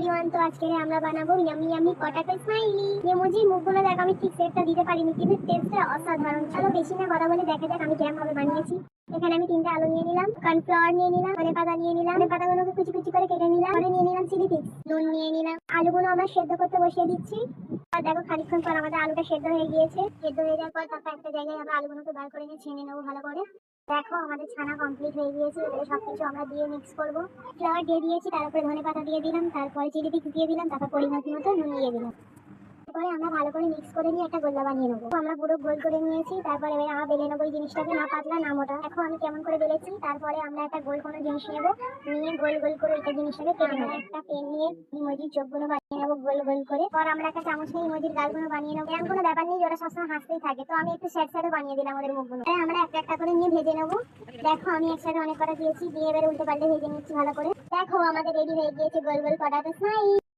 Everyone, তো আজকে আমরা বানাবো yummy yummy potato smiley emoji. মুখগুলো দেখ, আমি ঠিক সেটটা দিতে পারিনি কিন্তু টেস্টটা অসাধারণ। চলো বেশি না কথা বলে দেখা যাক আমি কেমন ভাবে বানিয়েছি। এখানে আমি 3টে আলু নিয়ে নিলাম, কর্নফ্লাওয়ার নিয়ে নিলাম, ধনে পাতা নিয়ে নিলাম, ধনে পাতাগুলোকে কুচি কুচি করে কেটে নিলাম, পরে নিয়ে নিলাম চিলি ফ্লেক্স, নুন নিয়ে নিলাম। আলুগুলো আমরা সেদ্ধ করতে বসিয়ে দিচ্ছি। আর দেখো খানিকক্ষণ পর আমাদের আলুটা সেদ্ধ হয়ে গিয়েছে। সেদ্ধ হয়ে যাওয়ার পর তারপর একটা জায়গায় আমরা আলুগুলোকে বার করে নিয়ে ছেনে নেবো ভালো করে। দেখো আমাদের ছানা কমপ্লিট হয়ে গিয়েছে। এবারে সবকিছু আমরা দিয়ে মিক্স করবো। ফ্লাওয়ার দিয়ে দিয়েছি, তারপরে ধনে পাতা দিয়ে দিলাম, তারপরে চিলি ফ্লেক্স দিয়ে দিলাম, তারপর পরিমাণ মতো নুন দিয়ে দিলাম। তারপরে আমরা ভালো করে মিক্স করে নিয়ে একটা গোল্লা বানিয়ে নেবো। আমরা পুরো গোল করে নিয়েছি। তারপরে এবার আমরা বেলে নেবো এই জিনিসটাকে, না পাতলা না মোটা। দেখো আমি কেমন করে বেলেছি। তারপরে আমরা একটা গোল কোনো জিনিস নেবো, নিয়ে গোল গোল করে এটা জিনিসটাকে কেটে নেবো। একটা পেন নিয়ে ইমোজির চোখগুলো বানিয়ে নেবো গোল গোল করে। পর আমরা একটা চামচ নিয়ে ইমোজির গালগুলো বানিয়ে নেবো। এমন কোনো ব্যাপার নেই, ওরা সবসময় হাসতেই থাকে, তো আমি একটু স্যাড স্যাডও বানিয়ে দিলাম ওদের মুখগুলো। তাই আমরা একটা একটা করে নিয়ে ভেজে নেবো। দেখো আমি একসাথে অনেক কটা দিয়েছি, দিয়ে এবারে উল্টো পাল্টে ভেজে নিচ্ছি ভালো করে। দেখো আমাদের রেডি হয়ে গিয়েছে গোল গোল পটাটো স্মাইল।